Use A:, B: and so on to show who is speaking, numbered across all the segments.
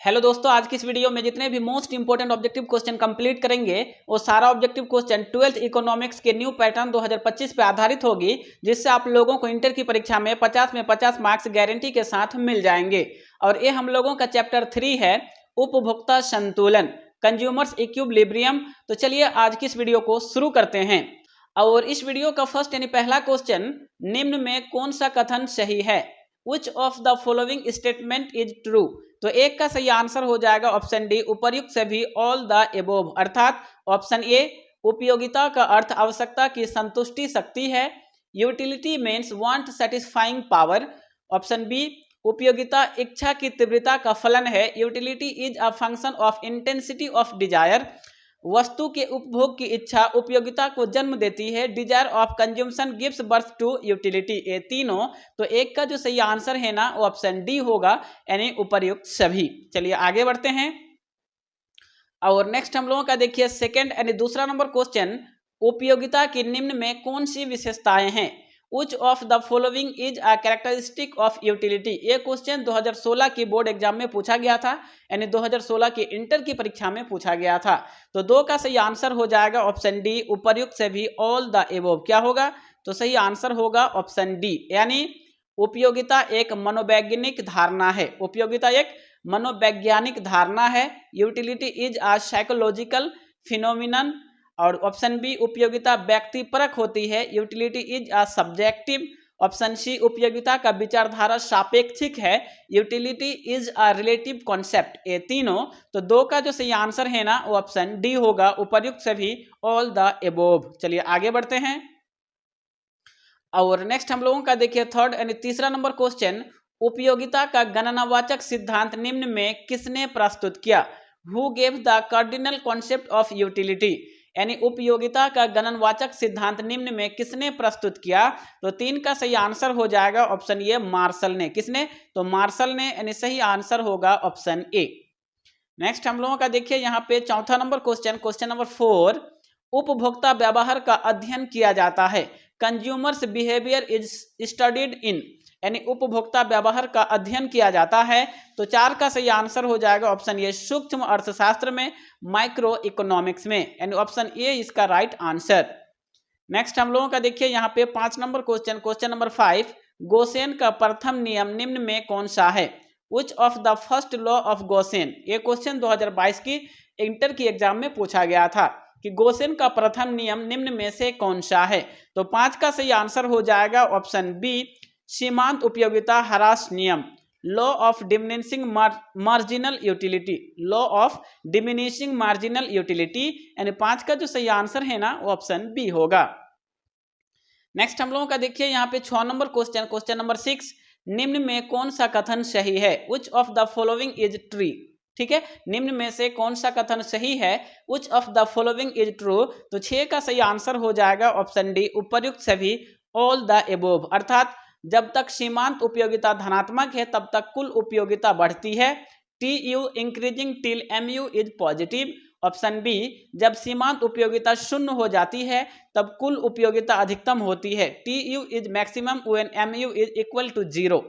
A: Hello दोस्तों, आज की इस वीडियो में जितने भी most important objective question complete करेंगे वो सारा ऑब्जेक्टिव क्वेश्चन 12th इकोनॉमिक्स के न्यू पैटर्न 2025 पे आधारित होगी, जिससे आप लोगों को इंटर की परीक्षा में 50 में 50 मार्क्स गारंटी के साथ मिल जाएंगे। और ये हम लोगों का चैप्टर 3 है, उपभोक्ता संतुलन, कंज्यूमर्स इक्विलिब्रियम। तो चलिए आज की इस वीडियो को शुरू करते हैं। और इस वीडियो का फर्स्ट यानी पहला क्वेश्चन, निम्न में कौन सा कथन सही है? Which of the following statement is true? तो एक का सही आंसर हो जाएगा ऑप्शन डी, उपर्युक्त सभी, ऑल द एबोव। अर्थात ऑप्शन ए, उपयोगिता का अर्थ आवश्यकता की संतुष्टि शक्ति है। Utility means want satisfying power. Option B, उपयोगिता इच्छा की तीव्रता का फलन है। Utility is a function of intensity of desire. वस्तु के उपभोग की इच्छा उपयोगिता को जन्म देती है। Desire of consumption gives birth to utility. ये तीनों, तो एक का जो सही आंसर है ना वो ऑप्शन डी होगा, यानी उपर्युक्त सभी। चलिए आगे बढ़ते हैं। और नेक्स्ट हम लोगों का देखिए सेकंड यानी दूसरा नंबर क्वेश्चन, उपयोगिता की निम्न में कौन सी विशेषताएं हैं? Which of the following is a characteristic of utility? ये क्वेश्चन 2016 की बोर्ड एग्जाम में पूछा गया था, यानी 2016 की इंटर की परीक्षा में पूछा गया था। तो दो का सही आंसर हो जाएगा ऑप्शन डी, उपर्युक्त से भी, ऑल द एबोव। क्या होगा? तो सही आंसर होगा ऑप्शन डी, यानी उपयोगिता एक मनोवैज्ञानिक धारणा है। उपयोगिता एक मनोवैज्ञानिक धारणा है। Utility is a psychological phenomenon. और ऑप्शन बी, उपयोगिता व्यक्तिपरक होती है। Utility is a subjective. Option C, उपयोगिता का विचारधारा सापेक्षिक है। Utility is a relative concept. ये तीनों, तो दो का जो सही आंसर है ना वो ऑप्शन डी होगा, उपर्युक्त सभी, ऑल द एबोव। चलिए आगे बढ़ते हैं। और नेक्स्ट हम लोगों का देखिए थर्ड यानी तीसरा नंबर क्वेश्चन, उपयोगिता का गणनावाचक सिद्धांत निम्न में किसने प्रस्तुत किया? Who gave the cardinal concept of utility? यानी उपयोगिता का गणनवाचक सिद्धांत निम्न में किसने प्रस्तुत किया? तो तीन का सही आंसर हो जाएगा ऑप्शन ए, मार्शल ने। किसने? तो मार्शल ने, यानी सही आंसर होगा ऑप्शन ए। नेक्स्ट हम लोगों का देखिए यहाँ पे चौथा नंबर क्वेश्चन, क्वेश्चन नंबर 4, उपभोक्ता व्यवहार का अध्ययन किया जाता है। Consumers behaviour is studied in, यानी उपभोक्ता व्यवहार का अध्ययन किया जाता है। तो चार का सही आंसर हो जाएगा ऑप्शन ए, सूक्ष्म अर्थशास्त्र में, माइक्रो इकोनॉमिक्स में, यानी ऑप्शन ए इसका राइट आंसर। नेक्स्ट हम लोगों का देखिए यहाँ पे 5 number question, question number 5, Gaussian का प्रथम नियम निम्न में कौन सा है? Which of the first law of Gaussian? ये क्वेश्चन 2022 की इंटर की एग्जाम में पूछा गया था कि गोसेन का प्रथम नियम निम्न में से कौन सा है? तो 5 का सही आंसर हो जाएगा ऑप्शन बी, सीमांत उपयोगिता ह्रास नियम, law of diminishing marginal utility. Law of diminishing marginal utility, यानी 5 का जो सही आंसर है ना वो ऑप्शन बी होगा। नेक्स्ट हम लोगों का देखिए यहाँ पे 6 नंबर क्वेश्चन, क्वेश्चन नंबर 6, निम्न में कौन सा कथन सही है? Which of the following is true? ठीक है, निम्न में से कौन सा कथन सही है? Which of the following is true? तो 6 का सही आंसर हो जाएगा ऑप्शन डी, उपर्युक्त सभी, ऑल द एबोव। अर्थात जब तक सीमांत उपयोगिता धनात्मक है तब तक कुल उपयोगिता बढ़ती है। T U increasing till M U is positive. Option B, जब सीमांत उपयोगिता शून्य हो जाती है तब कुल उपयोगिता अधिकतम होती है। T U is maximum when M U is equal to 0।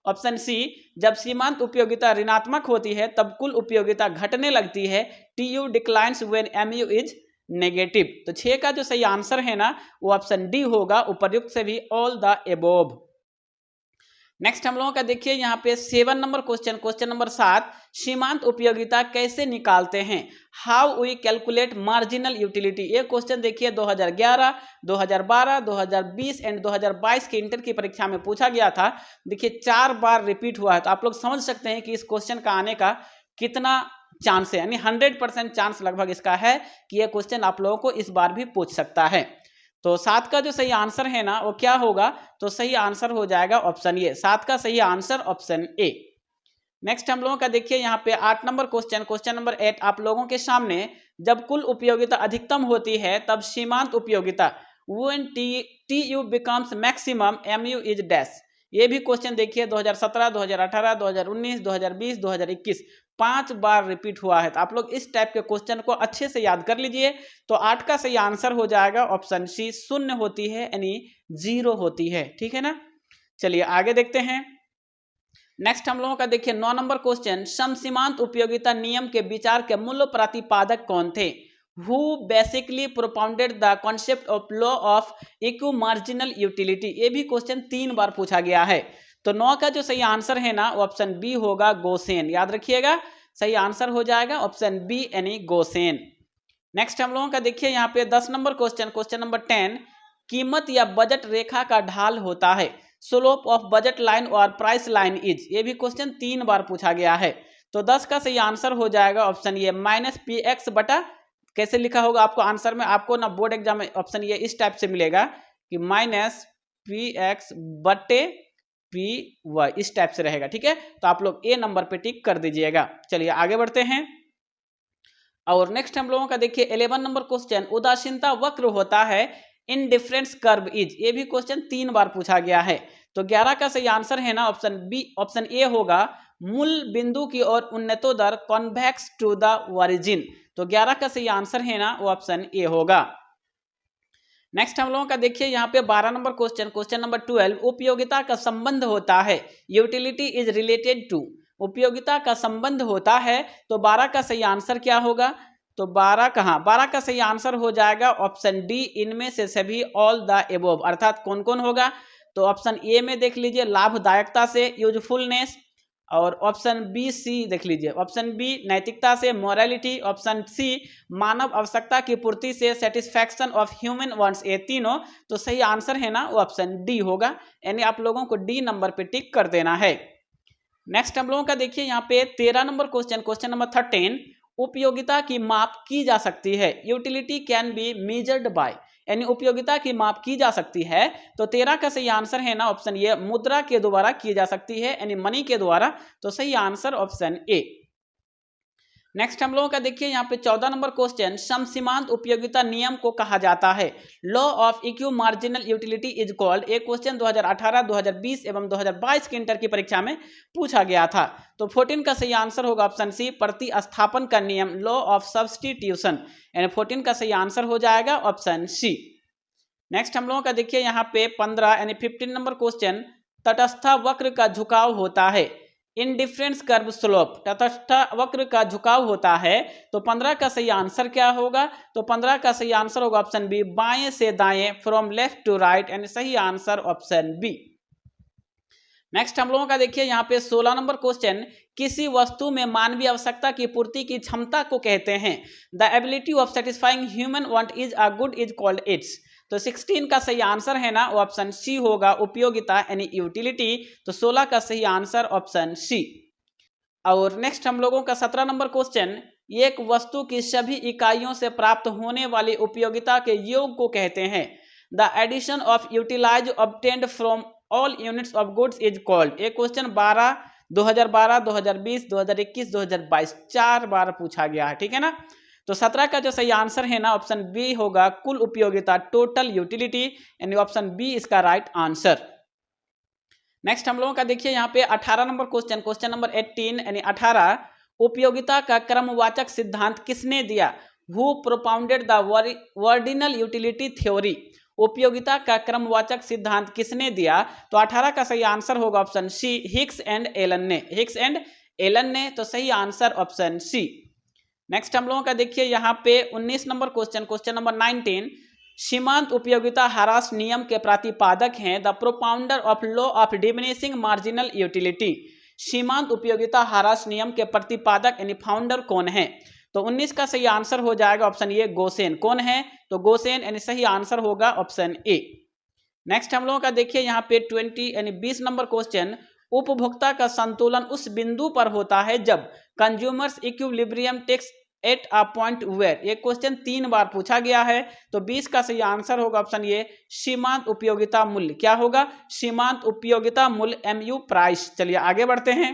A: Option C, जब सीमांत उपयोगिता ऋणात्मक होती है तब कुल उपयोगिता घटने लगती है। T U declines when M U is negative. तो 6 का जो सही आंसर है ना वो ऑप्शन डी होगा, उपर्युक्त से भी, ऑल द एबोव। नेक्स्ट हम लोगों का देखिए यहाँ पे 7 नंबर क्वेश्चन, क्वेश्चन नंबर 7, सीमांत उपयोगिता कैसे निकालते हैं? How we calculate marginal utility. ये क्वेश्चन देखिए 2011, 2012, 2020 एंड 2022 के इंटर की परीक्षा में पूछा गया था। देखिए 4 बार रिपीट हुआ है, तो आप लोग समझ सकते हैं कि इस क्वेश्चन का आने का कितना चांस है, यानी 100% चांस लगभग इसका है कि यह क्वेश्चन आप लोगों को इस बार भी पूछ सकता है। तो 7 का जो सही आंसर है ना वो क्या होगा? तो सही आंसर हो जाएगा ऑप्शन ए, 7 का सही आंसर ऑप्शन ए। नेक्स्ट हम लोगों का देखिए यहाँ पे 8 नंबर क्वेश्चन, क्वेश्चन नंबर 8, आप लोगों के सामने, जब कुल उपयोगिता अधिकतम होती है तब सीमांत उपयोगिता, when T U becomes maximum M U is dash. ये भी क्वेश्चन देखिए 2017, 2018, 2019, 2020, 2021 5 बार रिपीट हुआ है। तो आप लोग इस टाइप के क्वेश्चन को अच्छे से याद कर लीजिए। तो 8 का सही आंसर हो जाएगा ऑप्शन सी, शून्य होती है, यानी 0 होती है। ठीक है ना? चलिए आगे देखते हैं। नेक्स्ट हम लोगों का देखिए 9 नंबर क्वेश्चन, समसीमांत उपयोगिता नियम के विचार के मूल प्रतिपादक कौन थे? Who basically propounded the concept of law of equal marginal utility? ये भी क्वेश्चन 3 बार पूछा गया है। तो 9 का जो सही आंसर है ना, ऑप्शन बी होगा, गोसेन। याद रखिएगा, सही आंसर हो जाएगा ऑप्शन बी यानी गोसेन। नेक्स्ट हम लोगों का देखिए यहाँ पे 10 नंबर क्वेश्चन, क्वेश्चन नंबर 10, कीमत या बजट रेखा का ढाल होता है, स्लोप ऑफ बजट लाइन और प्राइस लाइन इज। ये भी क्वेश्चन 3 बार पूछा गया है। तो 10 का सही आंसर हो जाएगा ऑप्शन ये माइनस पी एक्स बटा, कैसे लिखा होगा आपको आंसर में, आपको ना बोर्ड एग्जाम में ऑप्शन ये इस टाइप से मिलेगा कि माइनस पी एक्स बटे पी वाई, इस टाइप से रहेगा। ठीक है, तो आप लोग ए नंबर पे टिक कर दीजिएगा। चलिए आगे बढ़ते हैं। और नेक्स्ट हम लोगों का देखिए 11 नंबर क्वेश्चन, उदासीनता वक्र होता है, इनडिफरेंस कर्व इज। ये भी क्वेश्चन 3 बार पूछा गया है। तो 11 का सही आंसर है ना ऑप्शन बी, ऑप्शन ए होगा, मूल बिंदु की ओर उन्नतोदर कॉन्वेक्स टू द ओरिजिन। तो 11 का सही आंसर है ना वो ऑप्शन ए होगा। नेक्स्ट हम लोगों का देखिए यहाँ पे 12 नंबर क्वेश्चन, क्वेश्चन नंबर 12, उपयोगिता का संबंध होता है, यूटिलिटी इज रिलेटेड टू। उपयोगिता का संबंध होता है, तो 12 का सही आंसर क्या होगा? तो 12 कहाँ, 12 का सही आंसर हो जाएगा ऑप्शन डी, इनमें से सभी, ऑल द एबोव। अर्थात कौन कौन होगा? तो ऑप्शन ए में देख लीजिए लाभदायकता से, यूजफुलनेस, और ऑप्शन बी सी देख लीजिए, ऑप्शन बी नैतिकता से, मोरालिटी, ऑप्शन सी मानव आवश्यकता की पूर्ति से, सेटिस्फैक्शन ऑफ ह्यूमन वांट्स, ये तीनों। तो सही आंसर है ना वो ऑप्शन डी होगा, यानी आप लोगों को डी नंबर पे टिक कर देना है। नेक्स्ट हम लोगों का देखिए यहाँ पे 13 नंबर क्वेश्चन, क्वेश्चन नंबर 13, उपयोगिता की माप की जा सकती है, utility can be measured bye, यानी उपयोगिता की माप की जा सकती है। तो 13 का सही आंसर है ना ऑप्शन ये, मुद्रा के द्वारा की जा सकती है, यानी मनी के द्वारा। तो सही आंसर ऑप्शन ए। नेक्स्ट हम लोगों का देखिए यहाँ पे 14 नंबर क्वेश्चन, समसीमांत उपयोगिता नियम को कहा जाता है, law of equi marginal utility is called. एक क्वेश्चन 2018, 2020 एवं 2022 की इंटर की परीक्षा में पूछा गया था। तो 14 का सही आंसर होगा ऑप्शन सी, प्रतिस्थापन का नियम, लॉ ऑफ सब्स्टिट्यूशन, यानी 14 का सही आंसर हो जाएगा ऑप्शन सी। नेक्स्ट हम लोगों का देखिए यहाँ पे 15 यानी 15 नंबर क्वेश्चन, तटस्थ वक्र का झुकाव होता है, इनडिफरेंस कर्व स्लोप, तटस्थ वक्र का झुकाव होता है। तो 15 का सही आंसर क्या होगा? तो 15 का सही आंसर होगा ऑप्शन बी, बाएं से दाएं, फ्रॉम लेफ्ट टू राइट, यानी सही आंसर ऑप्शन बी। नेक्स्ट हम लोगों का देखिए यहाँ पे 16 नंबर क्वेश्चन, किसी वस्तु में मानवीय आवश्यकता की पूर्ति की क्षमता को कहते हैं, the ability of satisfying human want is a good is called its. तो 16 का सही आंसर है ना ऑप्शन सी होगा, उपयोगिता यानी यूटिलिटी। तो 16 का सही आंसर ऑप्शन सी। और नेक्स्ट हम लोगों का 17 नंबर क्वेश्चन, एक वस्तु की सभी इकाइयों से प्राप्त होने वाली उपयोगिता के योग को कहते हैं, the addition of utilities obtained from all units of goods is called. एक क्वेश्चन 2012, 2020, 2021, 2022 4 बार पूछा गया है। ठीक है ना, तो 17 का जो सही आंसर है ना ऑप्शन बी होगा, कुल उपयोगिता, टोटल यूटिलिटी, यानी ऑप्शन बी इसका राइट आंसर। नेक्स्ट हम लोगों का देखिए यहाँ पे 18 नंबर क्वेश्चन, क्वेश्चन नंबर 18 यानी 18, उपयोगिता का क्रमवाचक सिद्धांत किसने दिया, who propounded the ordinal utility theory. उपयोगिता का क्रमवाचक सिद्धांत किसने दिया? तो 18 का सही आंसर होगा option C, Hicks and Allen ने, हिक्स एंड एलन ने। तो सही आंसर ऑप्शन सी। नेक्स्ट हम लोगों का देखिए यहाँ पे 19 नंबर क्वेश्चन, क्वेश्चन नंबर 19, सीमांत उपयोगिता ह्रास नियम के प्रतिपादक हैं, the propounder of law of diminishing marginal utility. सीमांत उपयोगिता ह्रास नियम के प्रतिपादक यानी फाउंडर कौन है? तो 19 का सही आंसर हो जाएगा ऑप्शन ए, गोसेन। कौन है? तो गोसेन, यानी सही आंसर होगा ऑप्शन ए। नेक्स्ट हम लोगों का देखिए यहाँ पे 20 यानी 20 नंबर क्वेश्चन, उपभोक्ता का संतुलन उस बिंदु पर होता है जब consumer's equilibrium takes at a point where. ये क्वेश्चन 3 बार पूछा गया है। तो 20 का सही आंसर होगा ऑप्शन ए, सीमांत उपयोगिता मूल्य। क्या होगा? सीमांत उपयोगिता मूल्य, एमयू प्राइस। चलिए आगे बढ़ते हैं।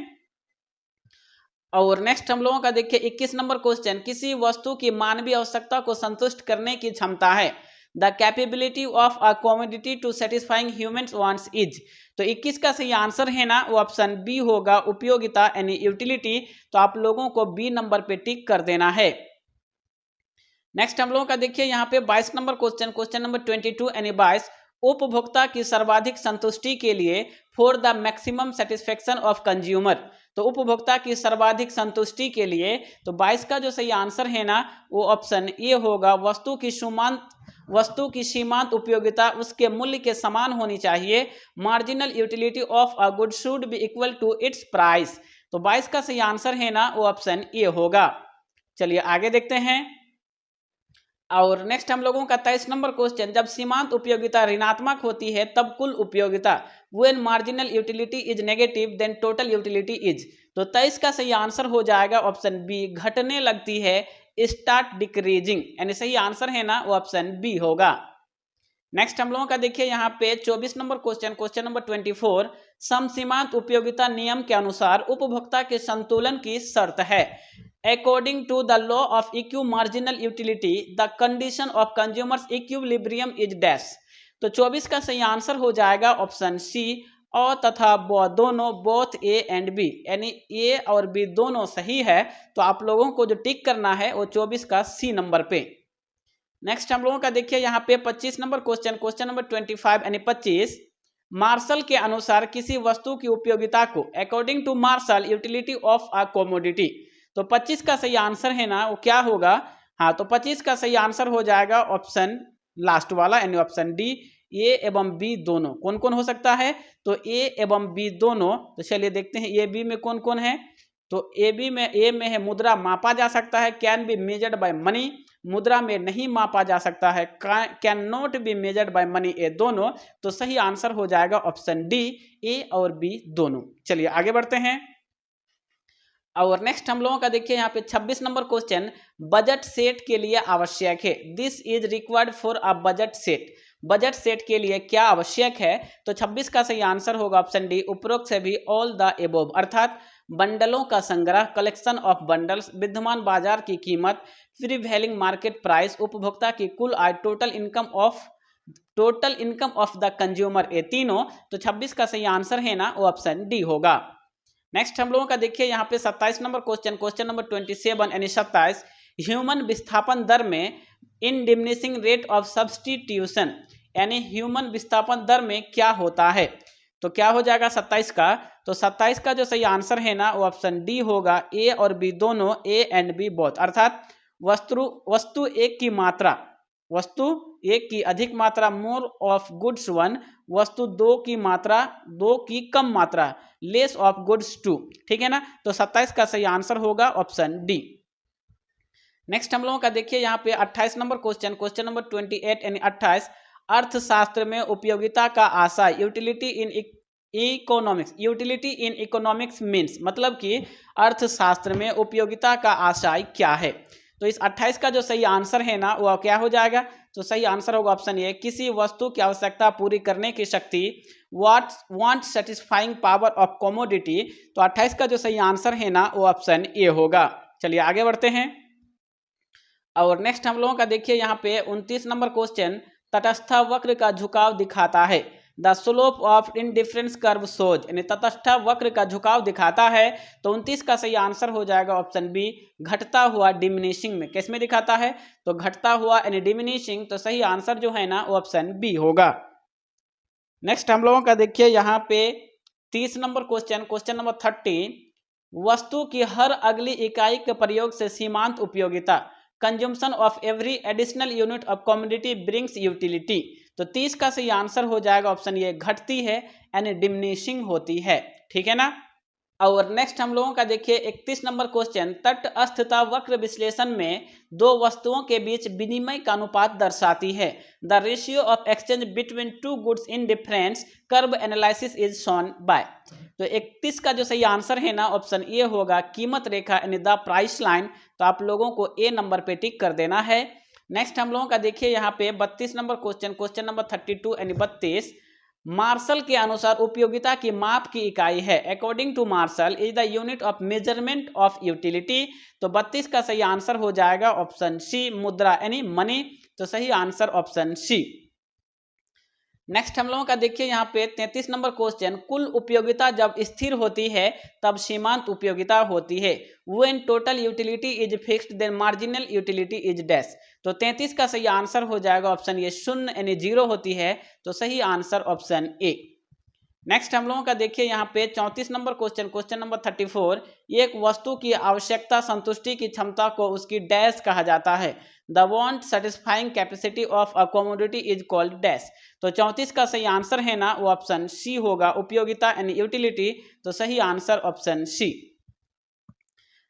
A: और नेक्स्ट हम लोगों का देखिए 21 नंबर क्वेश्चन, किसी वस्तु की मानवीय आवश्यकता को संतुष्ट करने की क्षमता है, the capability of a commodity to satisfying human wants is. तो 21 का सही आंसर है ना वो ऑप्शन बी होगा, उपयोगिता यानी यूटिलिटी। तो आप लोगों को बी नंबर पे टिक कर देना है। नेक्स्ट हम लोगों का देखिए यहाँ पे 22 नंबर क्वेश्चन, क्वेश्चन नंबर 22 यानी 22, उपभोक्ता की सर्वाधिक संतुष्टि के लिए for the maximum satisfaction of consumer. तो उपभोक्ता की सर्वाधिक संतुष्टि के लिए, तो 22 का जो सही आंसर है ना वो ऑप्शन ए होगा। वस्तु की सीमांत उपयोगिता उसके मूल्य के समान होनी चाहिए। Marginal utility of a good should be equal to its price. तो 22 का सही आंसर है ना वो ऑप्शन ए होगा। चलिए आगे देखते हैं। और नेक्स्ट हम लोगों का 23 नंबर क्वेश्चन, जब सीमांत उपयोगिता ऋणात्मक होती है तब कुल उपयोगिता, when marginal utility is negative then total utility is. तो 23 का सही आंसर हो जाएगा ऑप्शन बी, घटने लगती है, स्टार्ट डिक्रीजिंग, यानी सही आंसर है ना वो ऑप्शन बी होगा। नेक्स्ट हम लोगों का देखिए यहाँ पे 24 नंबर क्वेश्चन, क्वेश्चन नंबर 24, समसीमांत उपयोगिता नियम के अनुसार उपभोक्ता के संतुलन की शर्त है। According to the law of equi marginal utility the condition of consumer's equilibrium is dash. तो 24 का सही आंसर हो जाएगा ऑप्शन सी, और तथा ब दोनों, बोथ ए एंड बी, यानी ए और बी दोनों सही है। तो आप लोगों को जो टिक करना है वो 24 का सी नंबर पे। नेक्स्ट हम लोगों का देखिए यहाँ पे 25 नंबर क्वेश्चन, क्वेश्चन नंबर 25 यानी 25, मार्शल के अनुसार किसी वस्तु की उपयोगिता को according to Marshall utility of a commodity. तो 25 का सही आंसर है ना वो क्या होगा, हाँ तो 25 का सही आंसर हो जाएगा ऑप्शन लास्ट वाला, यानी ऑप्शन डी, ए एवं बी दोनों। कौन कौन हो सकता है, तो ए एवं बी दोनों। तो चलिए देखते हैं ए बी में कौन कौन है। तो ए बी में, ए में है मुद्रा मापा जा सकता है, can be measured by money, मुद्रा में नहीं मापा जा सकता है, can not be measured by money, A दोनों। तो सही आंसर हो जाएगा ऑप्शन डी, ए और बी दोनों। चलिए आगे बढ़ते हैं। और नेक्स्ट हम लोगों का देखिए यहाँ पे 26 नंबर क्वेश्चन, बजट सेट के लिए आवश्यक है, this is required for a budget set. Budget set के लिए क्या आवश्यक है, तो 26 का सही आंसर होगा ऑप्शन डी, उपरोक्त से भी ऑल द एबोव, अर्थात बंडलों का संग्रह, कलेक्शन ऑफ बंडल्स, विद्यमान बाजार की कीमत, प्रीवेलिंग मार्केट प्राइस, उपभोक्ता की कुल आय, total income of the consumer, ये तीनों। तो 26 का सही आंसर है ना वो ऑप्शन डी होगा। नेक्स्ट हम लोगों का देखिए यहाँ पे 27 नंबर क्वेश्चन, क्वेश्चन नंबर 27 यानी 27, ह्यूमन विस्थापन दर में इन डिमिनिशिंग रेट ऑफ सब्सटीट्यूशन, यानी ह्यूमन विस्थापन दर में क्या होता है। तो क्या हो जाएगा 27 का, तो 27 का जो सही आंसर है ना वो ऑप्शन डी होगा, ए और बी दोनों, ए एंड बी बोथ, अर्थात वस्तु एक की मात्रा, वस्तु एक की अधिक मात्रा, मोर ऑफ गुड्स वन, वस्तु दो की मात्रा, दो की कम मात्रा, लेस ऑफ गुड्स टू, ठीक है ना। तो 27 का सही आंसर होगा ऑप्शन डी। नेक्स्ट हम लोगों का देखिए यहाँ पे 28 नंबर क्वेश्चन, क्वेश्चन नंबर 28 यानी 28, अर्थशास्त्र में उपयोगिता का आशय, यूटिलिटी इन इकोनॉमिक्स मीन्स, मतलब कि अर्थशास्त्र में उपयोगिता का आशय क्या है। तो इस 28 का जो सही आंसर है ना वो क्या हो जाएगा, तो सही आंसर होगा ऑप्शन ए, किसी वस्तु की आवश्यकता पूरी करने की शक्ति, want satisfying power of commodity. तो 28 का जो सही आंसर है ना वो ऑप्शन ए होगा। चलिए आगे बढ़ते हैं। और नेक्स्ट हम लोगों का देखिए यहाँ पे 29 नंबर क्वेश्चन, तटस्थ वक्र का झुकाव दिखाता है, the slope of indifference curve shows, यानी तटस्थ वक्र का झुकाव दिखाता है। तो 29 का सही आंसर हो जाएगा ऑप्शन बी, घटता हुआ डिमिनिशिंग में। किस में दिखाता है, तो घटता हुआ यानी डिमिनिशिंग। तो सही आंसर जो है ना वो ऑप्शन बी होगा। नेक्स्ट हम लोगों का देखिए यहाँ पे 30 नंबर क्वेश्चन, क्वेश्चन नंबर 30, वस्तु की हर अगली इकाई के प्रयोग से सीमांत उपयोगिता, consumption of every additional unit of commodity brings utility. तो 30 का सही आंसर हो जाएगा ऑप्शन ये, घटती है यानी डिमिनिशिंग होती है, ठीक है ना। और नेक्स्ट हम लोगों का देखिए 31 नंबर क्वेश्चन, तटस्थता वक्र विश्लेषण में दो वस्तुओं के बीच विनिमय का अनुपात दर्शाती है, the ratio of exchange between two goods in difference curve analysis is shown by. तो 31 का जो सही आंसर है ना ऑप्शन ए होगा, कीमत रेखा यानी द प्राइस लाइन। तो आप लोगों को ए नंबर पे टिक कर देना है। नेक्स्ट हम लोगों का देखिए यहाँ पे 32 नंबर क्वेश्चन, क्वेश्चन नंबर 32 यानी 32, मार्शल के अनुसार उपयोगिता की माप की इकाई है, according to Marshall is the unit of measurement of utility. तो 32 का सही आंसर हो जाएगा ऑप्शन सी, मुद्रा यानी मनी। तो सही आंसर ऑप्शन सी। नेक्स्ट हम लोगों का देखिए यहाँ पे 33 नंबर क्वेश्चन, कुल उपयोगिता जब स्थिर होती है तब सीमांत उपयोगिता होती है। When total utility is fixed then marginal utility is dash. तो 33 का सही आंसर हो जाएगा ऑप्शन ये 0 यानी 0 होती है, तो सही आंसर ऑप्शन ए। नेक्स्ट हम लोगों का देखिए यहाँ पे 34 नंबर क्वेश्चन, क्वेश्चन नंबर 34, एक वस्तु की आवश्यकता संतुष्टि की क्षमता को उसकी डैश कहा जाता है। The want satisfying capacity of a commodity is called dash. तो 34 का सही आंसर है ना वो ऑप्शन सी होगा, उपयोगिता यानी यूटिलिटी, तो सही आंसर ऑप्शन सी।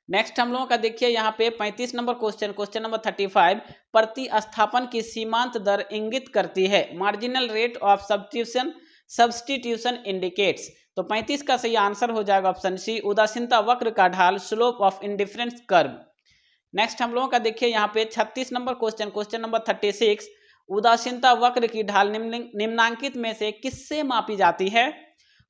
A: नेक्स्ट हम लोगों का देखिए यहाँ पे 35 नंबर क्वेश्चन, क्वेश्चन नंबर 35, प्रतिस्थापन की सीमांत दर इंगित करती है। Marginal rate of substitution indicates. तो 35 का सही आंसर हो जाएगा ऑप्शन सी, उदासीनता वक्र का ढाल, slope of indifference curve. Next हम लोगों का देखिए यहाँ पे 36 नंबर क्वेश्चन, क्वेश्चन नंबर 36, उदासीनता वक्र की ढाल निम्नांकित में से किससे मापी जाती है।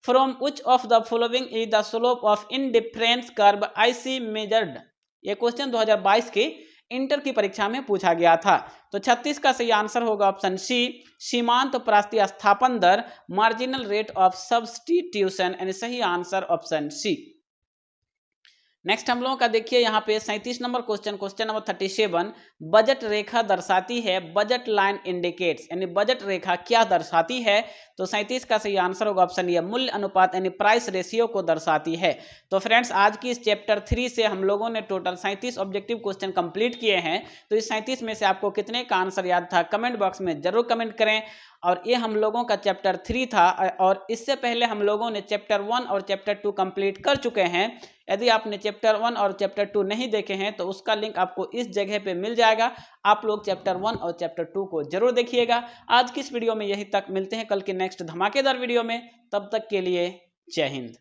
A: From which of the following is the slope of indifference curve IC measured. ये क्वेश्चन 2022 के इंटर की परीक्षा में पूछा गया था। तो 36 का सही आंसर होगा ऑप्शन सी, सीमांत प्रतिस्थापन दर, मार्जिनल रेट ऑफ सब्स्टिट्यूशन, यानी सही आंसर ऑप्शन सी। नेक्स्ट हम लोगों का देखिए यहाँ पे 37 number question, question number 37, budget रेखा दर्शाती है, बजट लाइन इंडिकेट्स, यानी बजट रेखा क्या दर्शाती है। तो 37 का सही आंसर होगा ऑप्शन ए, मूल्य अनुपात यानी प्राइस रेशियो को दर्शाती है। तो फ्रेंड्स आज की इस चैप्टर 3 से हम लोगों ने टोटल 37 ऑब्जेक्टिव क्वेश्चन कंप्लीट किए हैं। तो इस 37 में से आपको कितने का आंसर याद था कमेंट बॉक्स में जरूर कमेंट करें। और ये हम लोगों का चैप्टर 3 था, और इससे पहले हम लोगों ने चैप्टर 1 और चैप्टर 2 कंप्लीट कर चुके हैं। यदि आपने चैप्टर 1 और चैप्टर 2 नहीं देखे हैं तो उसका लिंक आपको इस जगह पे मिल जाएगा। आप लोग चैप्टर 1 और चैप्टर 2 को जरूर देखिएगा। आज की इस वीडियो में यही तक, मिलते हैं कल के नेक्स्ट धमाकेदार वीडियो में, तब तक के लिए जय हिंद।